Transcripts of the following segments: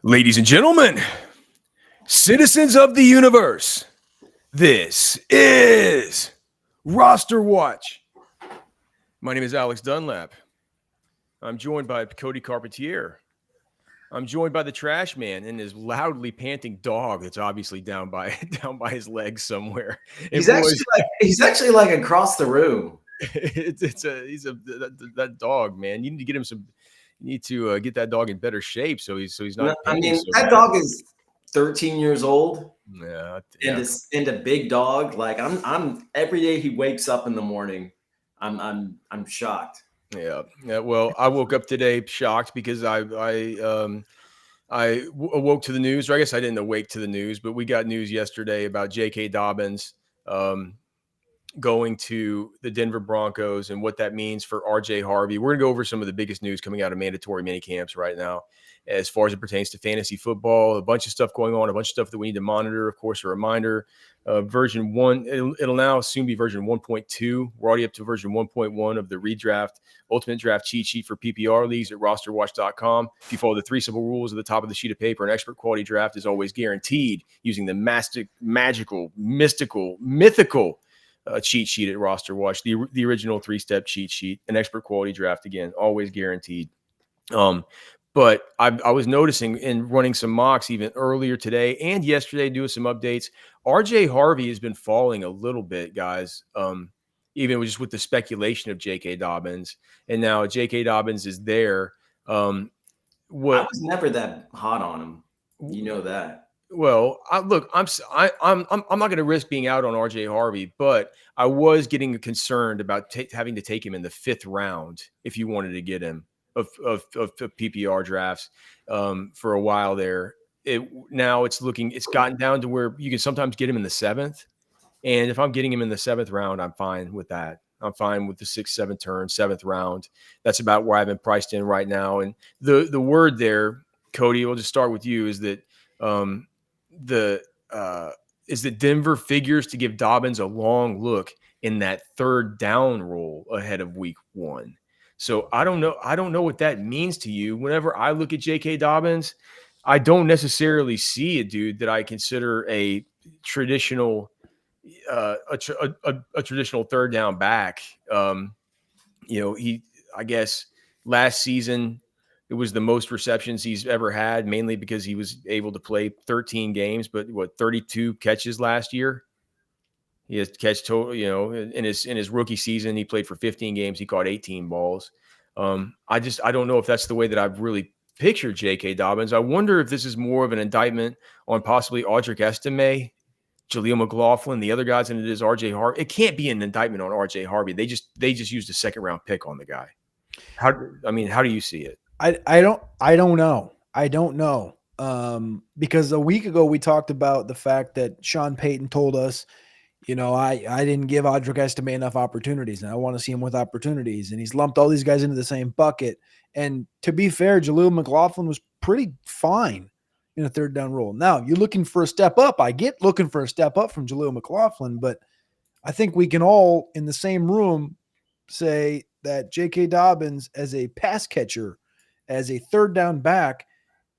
Ladies and gentlemen, citizens of the universe, this is Roster Watch. My name is Alex Dunlap. I'm joined by Cody Carpentier. I'm joined by the trash man and his loudly panting dog that's obviously down by his legs somewhere. He's actually like across the room. That dog, man. You need to get him some. You need to get that dog in better shape so he's not. I mean, so that bad. dog is 13 years old. Yeah. And a big dog. Like I'm every day he wakes up in the morning, I'm shocked. Yeah. Well, I woke up today shocked because I awoke to the news, or I guess I didn't awake to the news, but we got news yesterday about J.K. Dobbins going to the Denver Broncos and what that means for R.J. Harvey. We're going to go over some of the biggest news coming out of mandatory minicamps right now as far as it pertains to fantasy football, a bunch of stuff going on, a bunch of stuff that we need to monitor. Of course, a reminder, version 1, it'll now soon be version 1.2. We're already up to version 1.1 of the redraft ultimate draft cheat sheet for PPR leagues at RosterWatch.com. If you follow the 3 simple rules at the top of the sheet of paper, an expert quality draft is always guaranteed using the mythical cheat sheet at Roster Watch, the original 3-step cheat sheet, an expert quality draft, again, always guaranteed. But I was noticing in running some mocks even earlier today and yesterday, doing some updates, RJ Harvey has been falling a little bit, guys. Even just with the speculation of J.K. Dobbins, and now J.K. Dobbins is there. I was never that hot on him. You know that. Well, I'm not going to risk being out on RJ Harvey, but I was getting concerned about having to take him in the 5th round if you wanted to get him of PPR drafts for a while there. Now it's gotten down to where you can sometimes get him in the 7th, and if I'm getting him in the 7th round, I'm fine with that. I'm fine with the 6th, 7th turn, 7th round. That's about where I've been priced in right now. And the word there, Cody, we'll just start with you, is that Denver figures to give Dobbins a long look in that 3rd down role ahead of week 1. So I don't know what that means to you. Whenever I look at J.K. Dobbins, I don't necessarily see a dude that I consider a traditional traditional 3rd down back. I guess last season it was the most receptions he's ever had, mainly because he was able to play 13 games, but 32 catches last year. He has catch total, in his rookie season, he played for 15 games. He caught 18 balls. I don't know if that's the way that I've really pictured J.K. Dobbins. I wonder if this is more of an indictment on possibly Audric Estime, Jaleel McLaughlin, the other guys, than it is R.J. Harvey. It can't be an indictment on R.J. Harvey. They just used a 2nd round pick on the guy. How do you see it? I don't know. Because a week ago we talked about the fact that Sean Payton told us, I didn't give Audric Estime enough opportunities, and I want to see him with opportunities. And he's lumped all these guys into the same bucket. And to be fair, Jaleel McLaughlin was pretty fine in a 3rd down role. Now, you're looking for a step up. I get looking for a step up from Jaleel McLaughlin, but I think we can all in the same room say that J.K. Dobbins as a pass catcher, as a 3rd down back,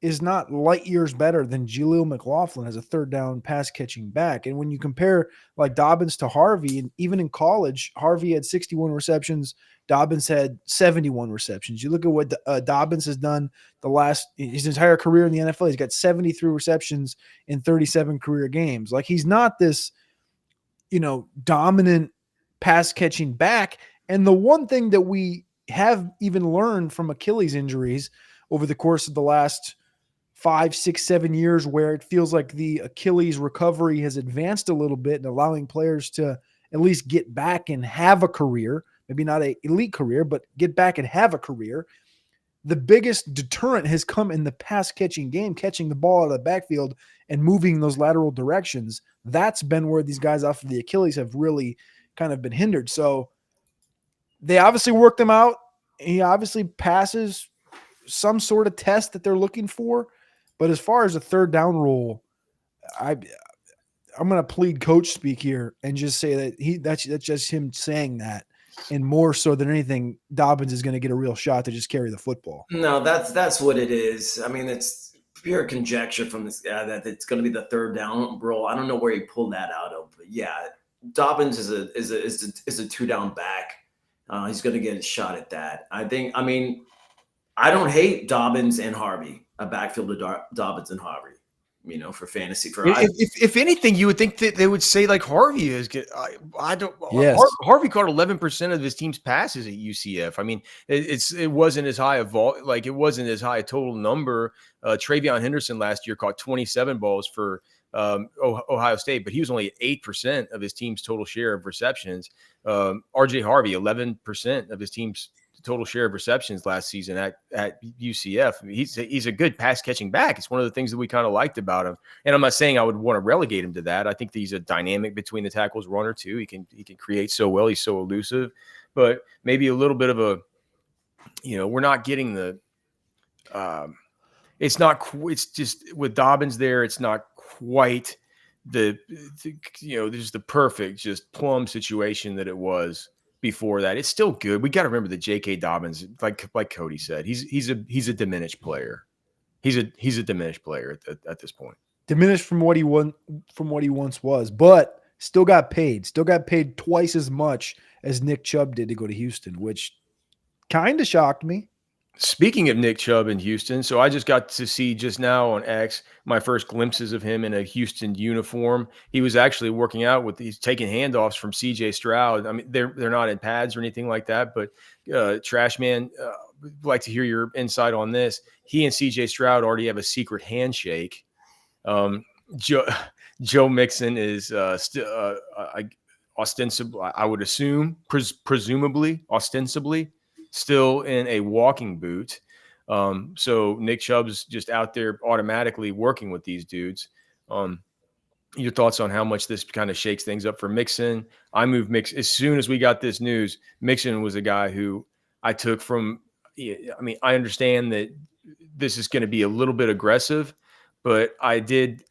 is not light years better than Jaleel McLaughlin as a 3rd down pass catching back. And when you compare like Dobbins to Harvey, and even in college, Harvey had 61 receptions, Dobbins had 71 receptions. You look at what Dobbins has done his entire career in the NFL. He's got 73 receptions in 37 career games. Like, he's not this, dominant pass catching back. And the one thing that we have even learned from Achilles injuries over the course of the last 5, 6, 7 years, where it feels like the Achilles recovery has advanced a little bit and allowing players to at least get back and have a career, maybe not an elite career, but get back and have a career. The biggest deterrent has come in the pass catching game, catching the ball out of the backfield and moving those lateral directions. That's been where these guys off of the Achilles have really kind of been hindered. So they obviously worked him out. He obviously passes some sort of test that they're looking for. But as far as a 3rd down role, I'm going to plead coach speak here and just say that that's just him saying that. And more so than anything, Dobbins is going to get a real shot to just carry the football. No, that's what it is. I mean, it's pure conjecture from this guy that it's going to be the third down role. I don't know where he pulled that out of, but yeah, Dobbins is a 2 down back. He's going to get a shot at that. I mean, I don't hate Dobbins and Harvey, a backfield of Dobbins and Harvey, for fantasy. If anything, you would think that they would say like Harvey is good. I don't. Yes. Harvey caught 11% of his team's passes at UCF. I mean, it wasn't as high it wasn't as high a total number. Travion Henderson last year caught 27 balls for Ohio State, but he was only at 8% of his team's total share of receptions. RJ Harvey, 11% of his team's total share of receptions last season at UCF. I mean, he's a good pass catching back. It's one of the things that we kind of liked about him. And I'm not saying I would want to relegate him to that. I think that he's a dynamic between the tackles runner too. He can create so well. He's so elusive, but maybe a little bit of a, we're not getting the, it's just with Dobbins there. It's not quite there's the perfect just plum situation that it was before that. It's still good. We got to remember that J.K. Dobbins, like Cody said, he's a diminished player. He's a diminished player at this point. Diminished from what he once was, but still got paid. Still got paid twice as much as Nick Chubb did to go to Houston, which kind of shocked me. Speaking of Nick Chubb in Houston, so I just got to see just now on X my first glimpses of him in a Houston uniform. He was actually working out he's taking handoffs from CJ Stroud. I mean, they're not in pads or anything like that, but Trash Man, would like to hear your insight on this. He and CJ Stroud already have a secret handshake. Joe Mixon is ostensibly, I would assume, presumably, ostensibly, still in a walking boot. So Nick Chubb's just out there automatically working with these dudes. Your thoughts on how much this kind of shakes things up for Mixon? I moved Mixon as soon as we got this news. Mixon was a guy who I took from. I mean, I understand that this is going to be a little bit aggressive, but I did.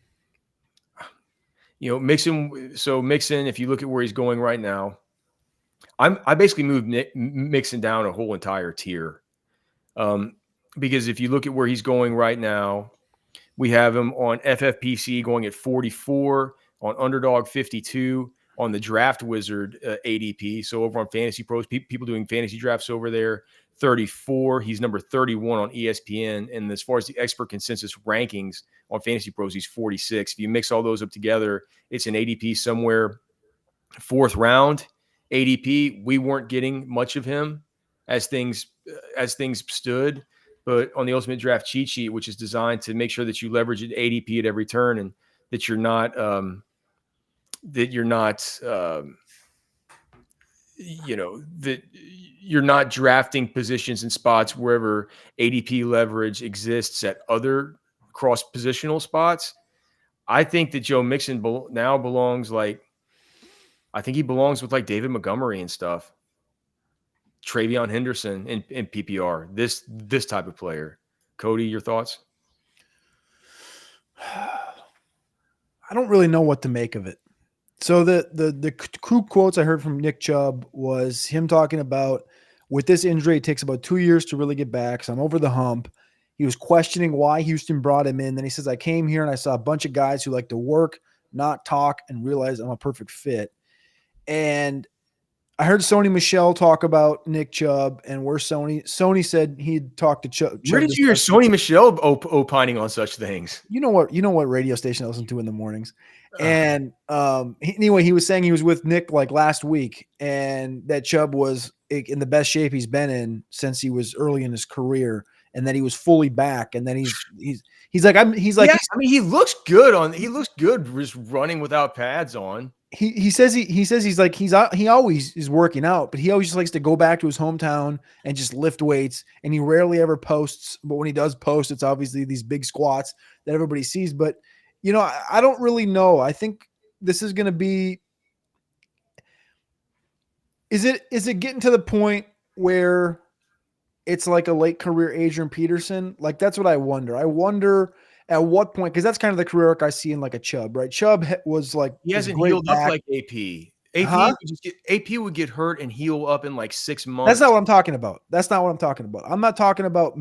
Mixon. So Mixon, if you look at where he's going right now, I basically moved Mixon down a whole entire tier, because if you look at where he's going right now, we have him on FFPC going at 44, on Underdog 52, on the Draft Wizard ADP. So over on Fantasy Pros, people doing fantasy drafts over there, 34. He's number 31 on ESPN. And as far as the expert consensus rankings on Fantasy Pros, he's 46. If you mix all those up together, it's an ADP somewhere 4th round. ADP, we weren't getting much of him as things stood, but on the Ultimate Draft cheat sheet, which is designed to make sure that you leverage an ADP at every turn and that you're not drafting positions and spots wherever ADP leverage exists at other cross positional spots. I think that Joe Mixon now belongs I think he belongs with David Montgomery and stuff. Travion Henderson in PPR. This type of player. Cody, your thoughts? I don't really know what to make of it. So the coup quotes I heard from Nick Chubb was him talking about, with this injury, it takes about 2 years to really get back. So I'm over the hump. He was questioning why Houston brought him in. Then he says, I came here and I saw a bunch of guys who like to work, not talk, and realize I'm a perfect fit. And I heard Sony Michel talk about Nick Chubb, and where Sony said he'd talked to Chubb. Where did you hear Sony Michel opining on such things? You know what radio station I listen to in the mornings. And anyway, he was saying he was with Nick last week, and that Chubb was in the best shape he's been in since he was early in his career, and that he was fully back. And then he's like, he looks good he looks good just running without pads on. He says he always is working out, but he always just likes to go back to his hometown and just lift weights. And he rarely ever posts, but when he does post, it's obviously these big squats that everybody sees. But I don't really know. I think this is going to be. Is it getting to the point where it's like a late career Adrian Peterson? That's what I wonder. I wonder at what point, because that's kind of the career arc I see in a Chubb, right? Chubb was he hasn't healed up like AP. AP would get hurt and heal up in like 6 months. That's not what I'm talking about. That's not what I'm talking about. I'm not talking about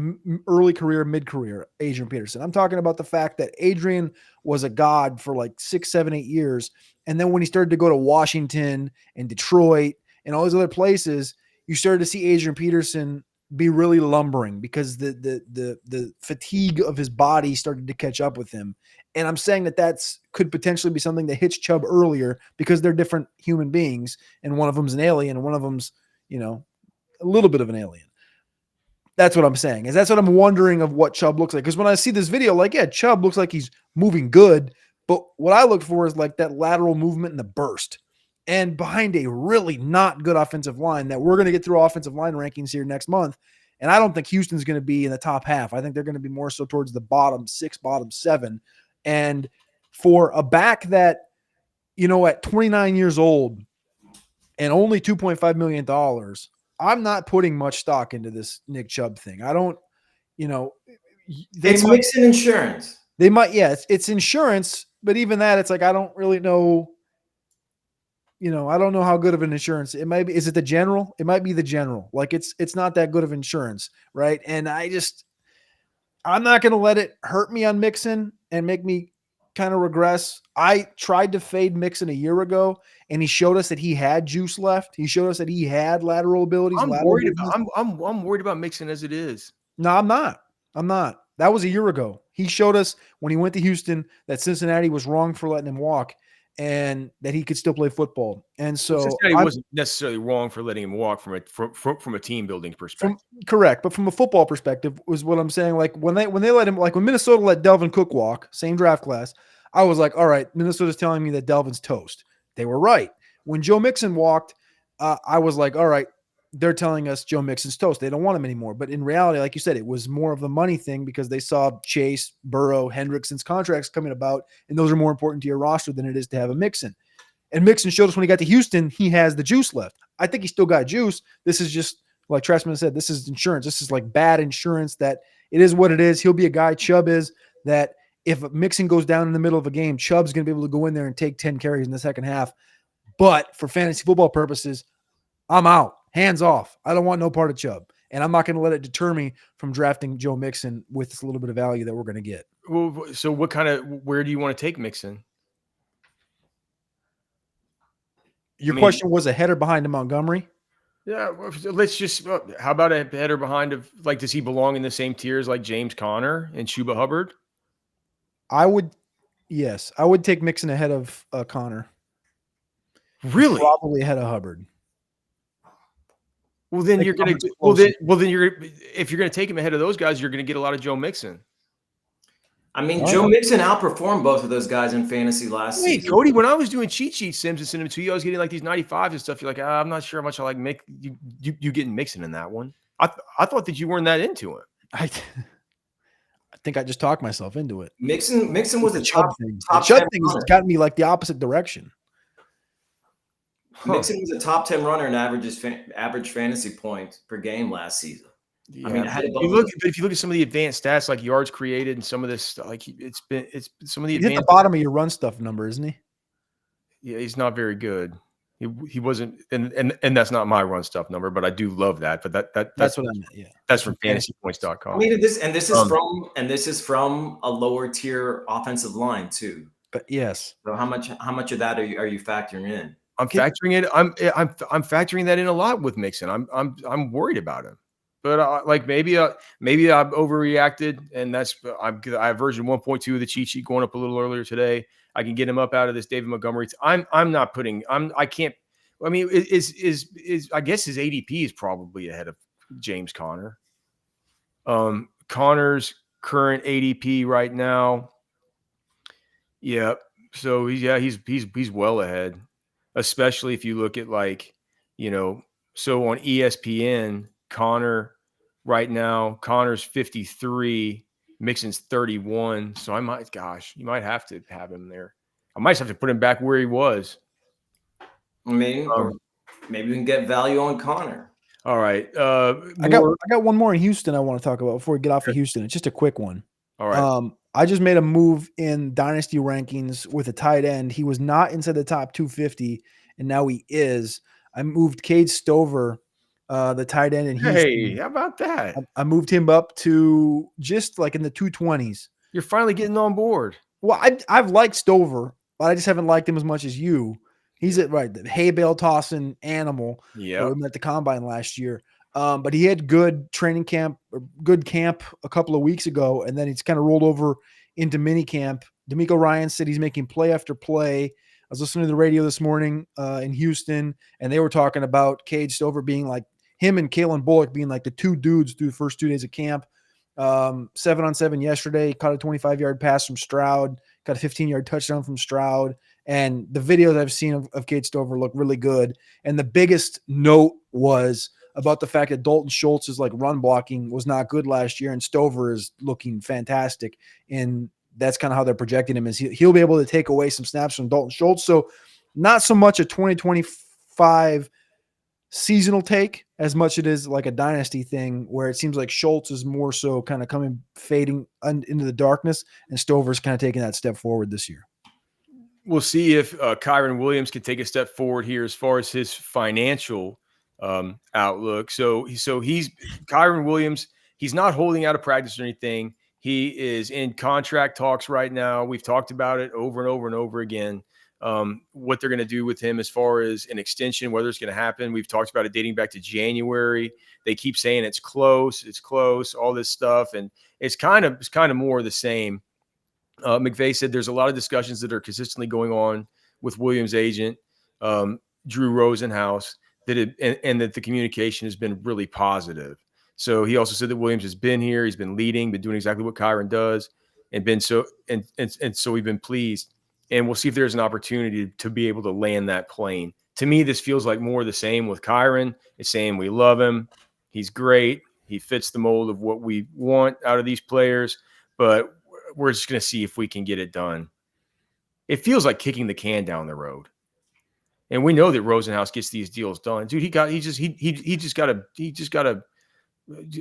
early career, mid career Adrian Peterson. I'm talking about the fact that Adrian was a god for like 6, 7, 8 years. And then when he started to go to Washington and Detroit and all these other places, you started to see Adrian Peterson be really lumbering because the fatigue of his body started to catch up with him. And I'm saying that could potentially be something that hits Chubb earlier because they're different human beings, and one of them's an alien and one of them's, a little bit of an alien. That's what I'm saying. That's what I'm wondering of what Chubb looks like. Because when I see this video, like, yeah, Chubb looks like he's moving good, but what I look for is like that lateral movement and the burst. And behind a really not good offensive line that we're going to get through offensive line rankings here next month. And I don't think Houston's going to be in the top half. I think they're going to be more so towards the bottom 6, bottom 7. And for a back that, at 29 years old and only $2.5 million, I'm not putting much stock into this Nick Chubb thing. I don't, it's Mixon insurance. They might, yeah, it's insurance, but even that, it's like, I don't really know. I don't know how good of an insurance it might be. Is it the general? It might be the general. Like it's not that good of insurance, right? And I'm not going to let it hurt me on Mixon and make me kind of regress. I tried to fade Mixon a year ago, and he showed us that he had juice left. He showed us that he had lateral abilities. I'm worried about Mixon as it is. No, I'm not. That was a year ago. He showed us when he went to Houston that Cincinnati was wrong for letting him walk, and that he could still play football. And so Cincinnati wasn't necessarily wrong for letting him walk from a team building perspective. Correct. But from a football perspective was what I'm saying. Like when they let him, like when Minnesota let Delvin Cook walk, same draft class, I was like, all right, Minnesota's telling me that Delvin's toast. They were right. When Joe Mixon walked, I was like, all right, they're telling us Joe Mixon's toast. They don't want him anymore. But in reality, like you said, it was more of the money thing because they saw Chase, Burrow, Hendrickson's contracts coming about, and those are more important to your roster than it is to have a Mixon. And Mixon showed us when he got to Houston, he has the juice left. I think he still got juice. This is just, like Tressman said, this is insurance. This is like bad insurance that it is what it is. He'll be a guy, Chubb is, that if Mixon goes down in the middle of a game, Chubb's going to be able to go in there and take 10 carries in the second half. But for fantasy football purposes, I'm out. Hands off. I don't want no part of Chubb. And I'm not going to let it deter me from drafting Joe Mixon with this little bit of value that we're going to get. Well, so where do you want to take Mixon? Your question was ahead or behind of Montgomery? Yeah, let's just, how about a head or behind of, like, does he belong in the same tiers like James Conner and Chuba Hubbard? I would take Mixon ahead of Conner. Really? Probably ahead of Hubbard. Well, then you're going to, if you're going to take him ahead of those guys, you're going to get a lot of Joe Mixon. I mean, Joe Mixon outperformed both of those guys in fantasy last season. Cody, when I was doing cheat sheet sims and sending them to you, I was getting like these 95s and stuff. You're like, I'm not sure how much I like you getting Mixon in that one. I thought that you weren't that into it. I think I just talked myself into it. Mixon was a Chubb thing. The Chubb thing has gotten me like the opposite direction. Mixon was a top 10 runner and average fantasy points per game last season. Yeah, I mean, if you look at some of the advanced stats, like yards created and some of this, like it's some of the advanced. He's at the bottom of your run stuff number, isn't he? Yeah, he's not very good. He wasn't, and that's not my run stuff number, but I do love that. But that's what I meant. Yeah, that's from fantasypoints.com. I mean, this is from a lower tier offensive line too. But yes. So how much of that are you factoring in? I'm factoring it. I'm factoring that in a lot with Mixon. I'm worried about him. But like maybe I've overreacted, and I have version 1.2 of the cheat sheet going up a little earlier today. I can get him up out of this David Montgomery. I can't. I mean, I guess his ADP is probably ahead of James Conner. Conner's current ADP right now. Yeah. So he's well ahead, especially if you look at so on ESPN. Conner right now, Conner's 53, Mixon's 31. So you might have to have him there. I might have to put him back where he was. I mean, or maybe we can get value on Conner. All right. I got one more in Houston I want to talk about before we get off of Houston. It's just a quick one. All right. I just made a move in dynasty rankings with a tight end. He was not inside the top 250. and now he is. I moved Cade Stover, the tight end in Houston. Hey, how about that? I moved him up to just like in the 220s. You're finally getting on board. Well, I've liked Stover, but I just haven't liked him as much as you. He's the hay bale tossing animal that we met at the combine last year. But he had good training camp, or good camp a couple of weeks ago, and then he's kind of rolled over into minicamp. D'Amico Ryan said he's making play after play. I was listening to the radio this morning in Houston, and they were talking about Cade Stover being like him and Kalen Bullock being like the two dudes through the first 2 days of camp. 7-on-7 yesterday, caught a 25-yard pass from Stroud, got a 15-yard touchdown from Stroud. And the videos I've seen of Cade Stover look really good. And the biggest note was about the fact that Dalton Schultz's like run blocking was not good last year, and Stover is looking fantastic. And that's kind of how they're projecting him, is he'll be able to take away some snaps from Dalton Schultz. So not so much a 2025 seasonal take as much it is like a dynasty thing, where it seems like Schultz is more so kind of fading into the darkness, and Stover's kind of taking that step forward this year. We'll see if Kyron Williams can take a step forward here as far as his financial outlook. So he's Kyron Williams. He's not holding out of practice or anything. He is in contract talks right now. We've talked about it over and over and over again. What they're going to do with him as far as an extension, whether it's going to happen. We've talked about it dating back to January. They keep saying it's close, all this stuff, and it's kind of more of the same. McVay said there's a lot of discussions that are consistently going on with Williams' agent, Drew Rosenhaus, and that the communication has been really positive. So he also said that Williams has been here, he's been leading, been doing exactly what Kyron does, and so we've been pleased. And we'll see if there's an opportunity to be able to land that plane. To me, this feels like more of the same with Kyron. It's saying we love him, he's great, he fits the mold of what we want out of these players, but we're just going to see if we can get it done. It feels like kicking the can down the road. And we know that Rosenhaus gets these deals done. Dude, he just got a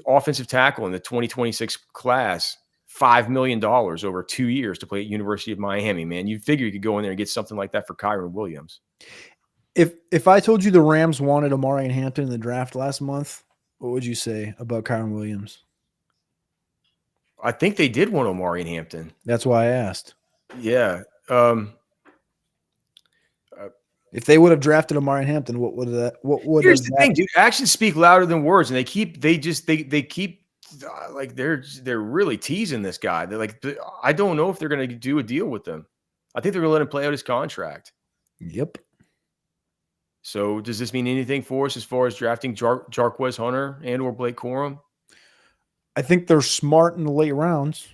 offensive tackle in the 2026 class, $5 million over 2 years to play at University of Miami, man. You'd figure you could go in there and get something like that for Kyron Williams. If I told you the Rams wanted Amari and Hampton in the draft last month, what would you say about Kyron Williams? I think they did want Omari and Hampton. That's why I asked. Yeah. If they would have drafted Omari and Hampton, what would Here's the thing, dude. Actions speak louder than words, and they keep like they're really teasing this guy. They're like, I don't know if they're going to do a deal with them. I think they're going to let him play out his contract. Yep. So does this mean anything for us as far as drafting Jarquez Hunter and or Blake Corum? I think they're smart in the late rounds.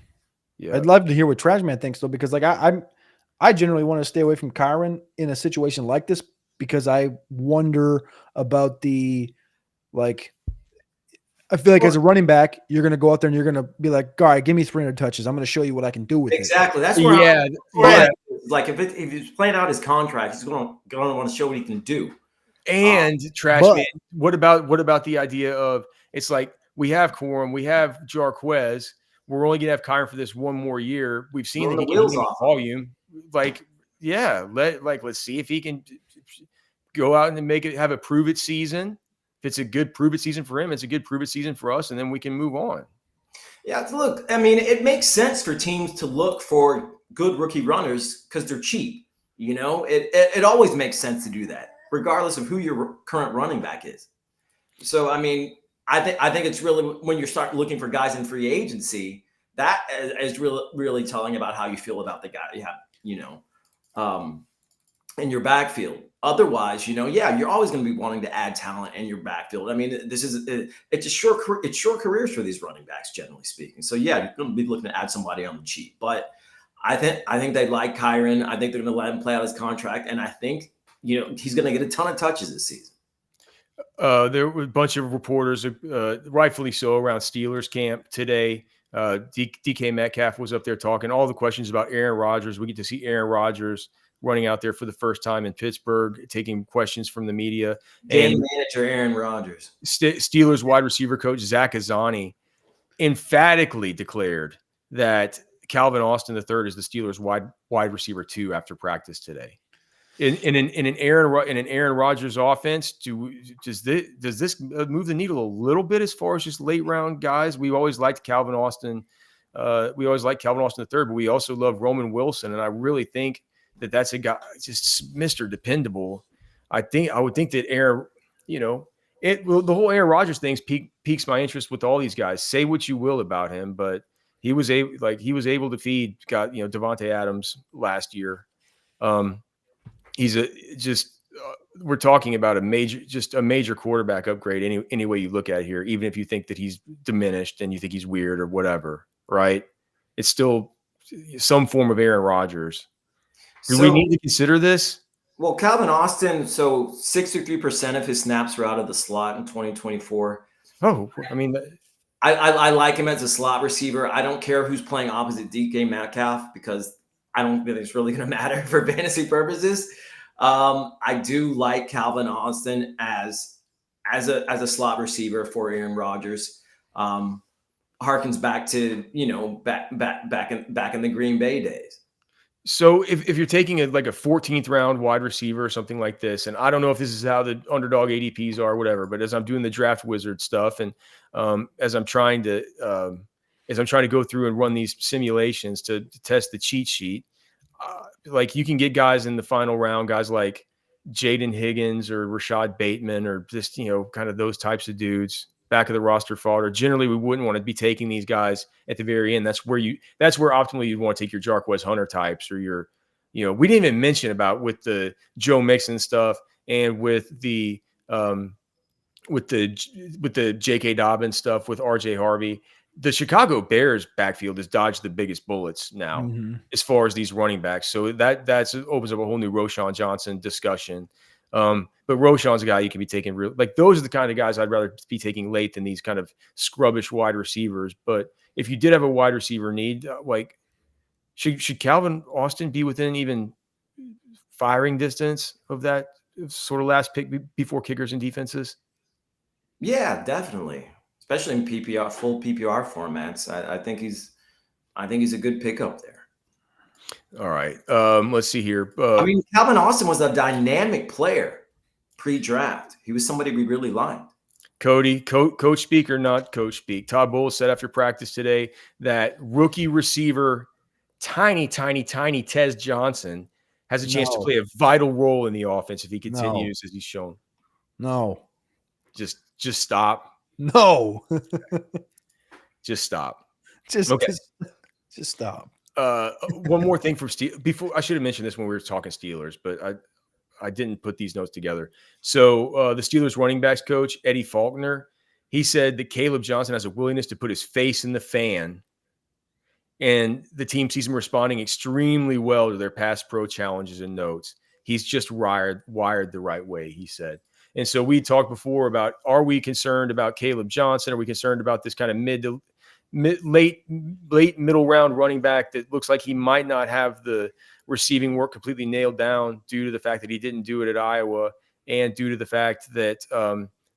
Yeah. I'd love to hear what Trashman thinks, though, because like I generally want to stay away from Kyron in a situation like this, because I wonder about I feel like as a running back, you're going to go out there and you're going to be like, all right, give me 300 touches. I'm going to show you what I can do with it. Exactly. That's where like if he's playing out his contract, he's going to want to show what he can do. And Trashman, what about the idea of, it's like, we have Corum, we have Jarquez. We're only going to have Kyron for this one more year. We've seen that he can do volume. Like, yeah, let's see if he can go out and have a prove it season. If it's a good prove it season for him, it's a good prove it season for us, and then we can move on. Yeah, look, I mean, it makes sense for teams to look for good rookie runners because they're cheap. You know, it always makes sense to do that, regardless of who your current running back is. So, I mean, I think it's really, when you start looking for guys in free agency, that is really telling about how you feel about the guy you have, in your backfield. Otherwise, you're always going to be wanting to add talent in your backfield. I mean, it's short careers for these running backs, generally speaking. So yeah, you're going to be looking to add somebody on the cheap. But I think they like Kyron. I think they're going to let him play out his contract, and I think he's going to get a ton of touches this season. There were a bunch of reporters, rightfully so, around Steelers camp today. DK Metcalf was up there talking all the questions about Aaron Rodgers. We get to see Aaron Rodgers running out there for the first time in Pittsburgh, taking questions from the media. Game manager Aaron Rodgers. Steelers wide receiver coach Zach Azzani emphatically declared that Calvin Austin III is the Steelers wide receiver 2 after practice today. in an Aaron Rodgers offense, does this move the needle a little bit as far as just late round guys? We always liked Calvin Austin. We always liked Calvin Austin III, but we also love Roman Wilson, and I really think that that's a guy just Mr. Dependable. I would think that Aaron, the whole Aaron Rodgers thing piques my interest with all these guys. Say what you will about him, but he was able to feed Devontae Adams last year. He's we're talking about a major quarterback upgrade any way you look at it here, even if you think that he's diminished and you think he's weird or whatever, right? It's still some form of Aaron Rodgers. Do we need to consider this? Well, Calvin Austin, so 63% of his snaps were out of the slot in 2024. Oh, I mean, I like him as a slot receiver. I don't care who's playing opposite DK Metcalf because I don't think it's really going to matter for fantasy purposes. I do like Calvin Austin as a slot receiver for Aaron Rodgers. Harkens back to back in the Green Bay days. So if you're taking a 14th round wide receiver or something like this, and I don't know if this is how the underdog ADPs are or whatever, but as I'm doing the draft wizard stuff and as I'm trying to go through and run these simulations to test the cheat sheet, you can get guys in the final round, guys like Jaden Higgins or Rashad Bateman or just, kind of those types of dudes, back of the roster fodder. Generally, we wouldn't want to be taking these guys at the very end. That's where optimally you'd want to take your Jarquez Hunter types or your, we didn't even mention about with the Joe Mixon stuff and with the J.K. Dobbins stuff with R.J. Harvey. The Chicago Bears backfield has dodged the biggest bullets now as far as these running backs. So that opens up a whole new Roschon Johnson discussion. But Roschon's a guy you can be taking those are the kind of guys I'd rather be taking late than these kind of scrubbish wide receivers. But if you did have a wide receiver need, should Calvin Austin be within even firing distance of that sort of last pick before kickers and defenses? Yeah, definitely. Especially in PPR, full PPR formats. I think he's a good pickup there. All right. Let's see here. Calvin Austin was a dynamic player pre-draft. He was somebody we really liked. Cody, coach speak or not coach speak? Todd Bowles said after practice today that rookie receiver, tiny Tez Johnson has a chance to play a vital role in the offense if he continues as he's shown. No. Just stop. No. Just stop. Just stop. One more thing from Steel. Before I should have mentioned this when we were talking Steelers, but I didn't put these notes together. So the Steelers running backs coach, Eddie Faulkner, he said that Caleb Johnson has a willingness to put his face in the fan, and the team sees him responding extremely well to their pass pro challenges and notes. He's just wired the right way, he said. And so we talked before about, are we concerned about Caleb Johnson? Are we concerned about this kind of late middle round running back that looks like he might not have the receiving work completely nailed down due to the fact that he didn't do it at Iowa and due to the fact that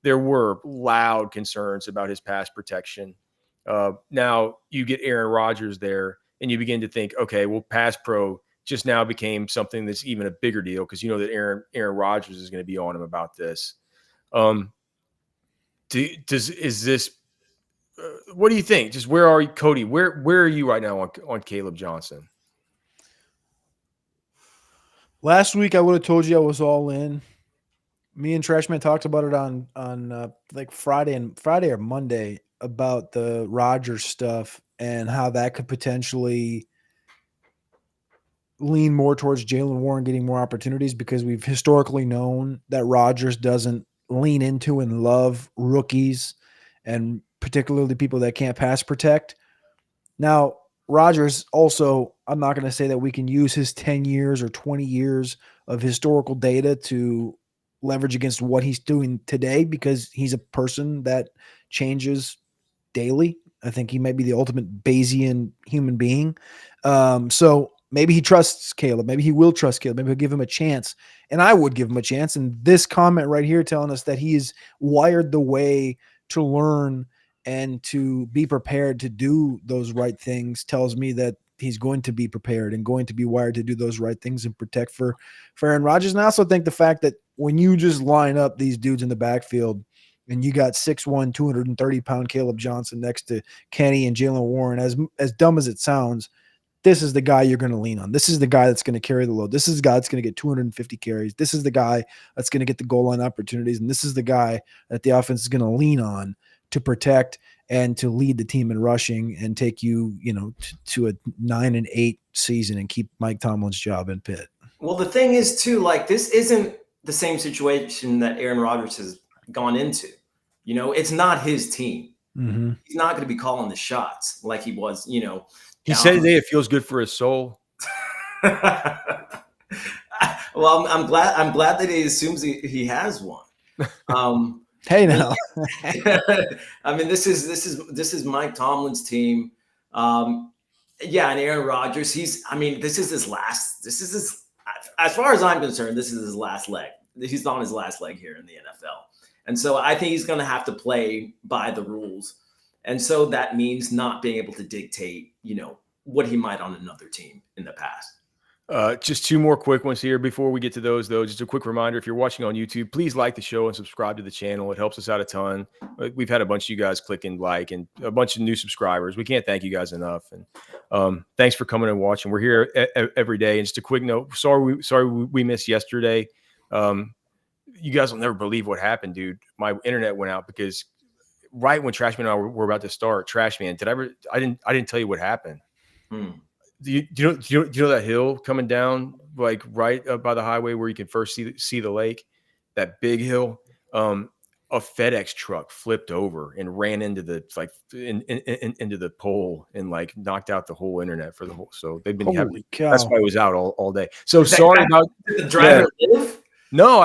there were loud concerns about his pass protection. Now you get Aaron Rodgers there and you begin to think, okay, well, pass pro just now became something that's even a bigger deal because you know that Aaron Rodgers is going to be on him about this. Is this? What do you think? Just where are you, Cody? Where are you right now on Caleb Johnson? Last week I would have told you I was all in. Me and Trashman talked about it on Friday or Monday about the Rodgers stuff and how that could potentially lean more towards Jaylen Warren getting more opportunities because we've historically known that Rodgers doesn't lean into and love rookies and particularly people that can't pass protect. Now, Rodgers also, I'm not going to say that we can use his 10 years or 20 years of historical data to leverage against what he's doing today because he's a person that changes daily. I think he might be the ultimate Bayesian human being. So maybe he trusts Caleb. Maybe he will trust Caleb. Maybe he'll give him a chance. And I would give him a chance. And this comment right here telling us that he is wired the way to learn and to be prepared to do those right things tells me that he's going to be prepared and going to be wired to do those right things and protect for Aaron Rodgers. And I also think the fact that when you just line up these dudes in the backfield and you got 6'1", 230-pound Caleb Johnson next to Kenny and Jalen Warren, as dumb as it sounds, this is the guy you're going to lean on. This is the guy that's going to carry the load. This is the guy that's going to get 250 carries. This is the guy that's going to get the goal line opportunities. And this is the guy that the offense is going to lean on to protect and to lead the team in rushing and take you, to a 9-8 season and keep Mike Tomlin's job in Pitt. Well, the thing is too, like, this isn't the same situation that Aaron Rodgers has gone into. It's not his team. Mm-hmm. He's not going to be calling the shots like he was, He said today it feels good for his soul. Well, I'm glad that he assumes he has one. Hey now. I mean, this is Mike Tomlin's team. And Aaron Rodgers, this is his last, as far as I'm concerned, this is his last leg. He's on his last leg here in the NFL. And so I think he's going to have to play by the rules. And so that means not being able to dictate, what he might on another team in the past. Just two more quick ones here before we get to those, though. Just a quick reminder, if you're watching on YouTube, please like the show and subscribe to the channel. It helps us out a ton. We've had a bunch of you guys clicking like and a bunch of new subscribers. We can't thank you guys enough. And thanks for coming and watching. We're here every day. And just a quick note, sorry we missed yesterday. You guys will never believe what happened, dude. My internet went out because right when Trashman and I were about to start, Trashman, I didn't tell you what happened. Do you know that hill coming down like right up by the highway where you can first see the lake? That big hill. A FedEx truck flipped over and ran into the into the pole and like knocked out the whole internet for the whole. So they've been having. That's why it was out all day. So sorry about the driver. No,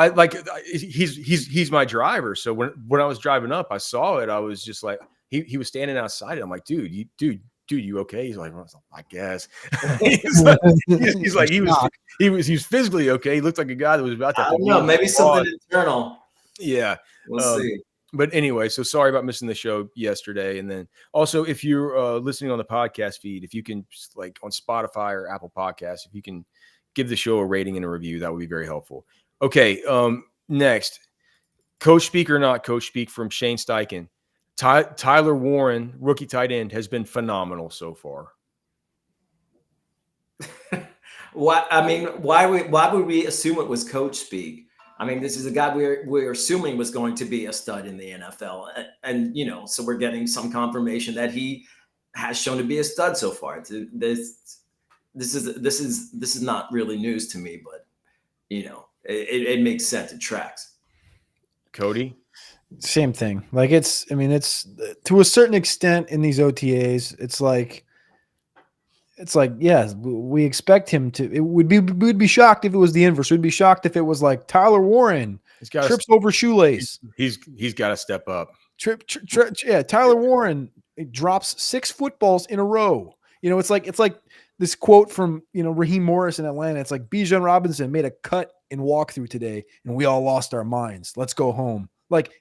he's my driver. So when I was driving up, I saw it. I was just like, he was standing outside. I'm like, dude, you okay? He's like, well, I guess. He was physically okay. He looked like a guy that was about to. I don't know, maybe something internal. Yeah, we'll see. But anyway, so sorry about missing the show yesterday. And then also, if you're listening on the podcast feed, if you can, like on Spotify or Apple Podcasts, if you can give the show a rating and a review, that would be very helpful. Okay, next, Coach Speak or not Coach Speak from Shane Steichen. Tyler Warren, rookie tight end, has been phenomenal so far. Why would we assume it was Coach Speak? I mean, this is a guy we're assuming was going to be a stud in the NFL, and so we're getting some confirmation that he has shown to be a stud so far. This is not really news to me, but it makes sense. It tracks. Cody. Same thing. Like it's to a certain extent in these OTAs, it's like, yes, we expect him to, we'd be shocked if it was the inverse. We'd be shocked if it was like Tyler Warren trips over shoelace. He's got to step up. Tyler Warren drops 6 footballs in a row. It's like this quote from, Raheem Morris in Atlanta. It's like Bijan Robinson made a cut in walkthrough today and we all lost our minds. Let's go home. Like,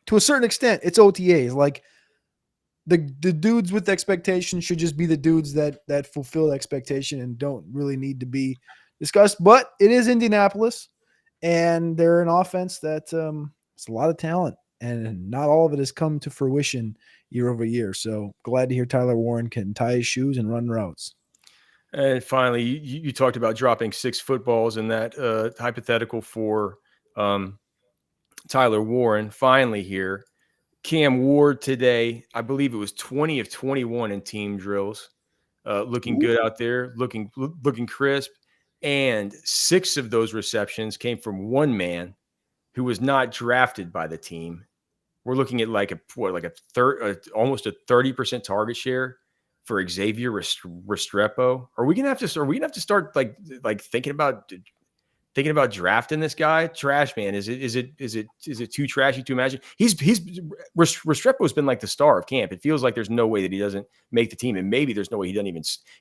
to a certain extent, it's OTAs. Like the dudes with expectation should just be the dudes that fulfill the expectation and don't really need to be discussed. But it is Indianapolis, and they're an offense that it's a lot of talent, and not all of it has come to fruition year over year. So glad to hear Tyler Warren can tie his shoes and run routes. And finally, you talked about dropping 6 footballs in that hypothetical for Tyler Warren. Finally here, Cam Ward today, I believe it was 20 of 21 in team drills, looking good out there, looking crisp. And 6 of those receptions came from one man who was not drafted by the team. We're looking at almost a 30% target share for Xavier Restrepo. Are we gonna have to start like thinking about drafting this guy? Trash man. Is it too trashy to imagine? Restrepo's been like the star of camp. It feels like there's no way that he doesn't make the team, and maybe there's no way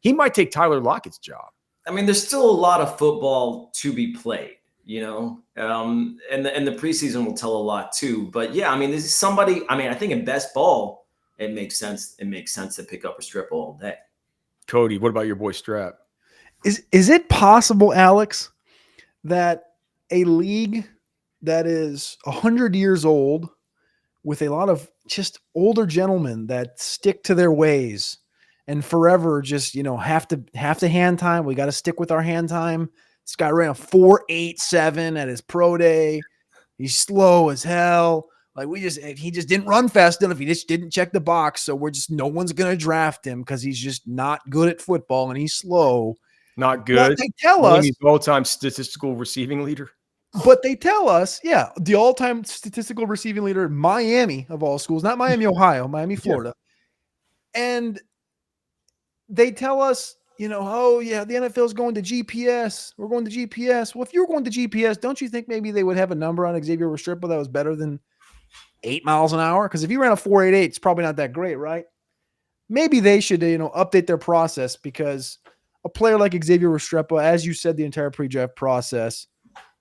he might take Tyler Lockett's job. I mean, there's still a lot of football to be played, and the preseason will tell a lot too. But yeah, I mean, this is somebody. I mean, I think in best ball, it makes sense. It makes sense to pick up Restrepo all day. Cody, what about your boy Strap? Is it possible, Alex, that a league that is 100 years old with a lot of just older gentlemen that stick to their ways and forever just, have to hand time. We got to stick with our hand time. This guy ran a 4.87 at his pro day. He's slow as hell. Like he just didn't run fast enough. He just didn't check the box. So no one's going to draft him because he's just not good at football and he's slow. Not good. But they tell us he's all-time statistical receiving leader. But they tell us, the all-time statistical receiving leader in Miami of all schools, not Miami, Ohio, Miami, Florida. Yeah. And they tell us, the NFL is going to GPS. We're going to GPS. Well, if you were going to GPS, don't you think maybe they would have a number on Xavier Restrepo that was better than 8 miles an hour? Because if he ran a 4.88, it's probably not that great, right? Maybe they should, update their process, because a player like Xavier Restrepo, as you said, the entire pre-draft process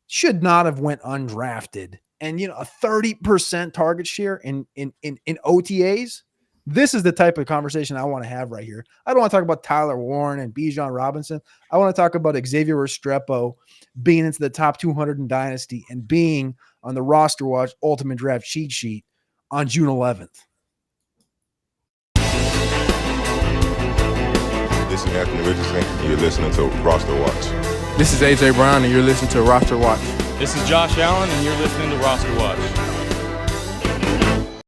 should not have went undrafted. And, a 30% target share in OTAs. This is the type of conversation I want to have right here. I don't want to talk about Tyler Warren and Bijan Robinson. I want to talk about Xavier Restrepo being into the top 200 in Dynasty and being on the RosterWatch Ultimate Draft cheat sheet on June 11th. This is Anthony Richardson, and you're listening to RosterWatch. This is AJ Brown, and you're listening to RosterWatch. This is Josh Allen, and you're listening to RosterWatch.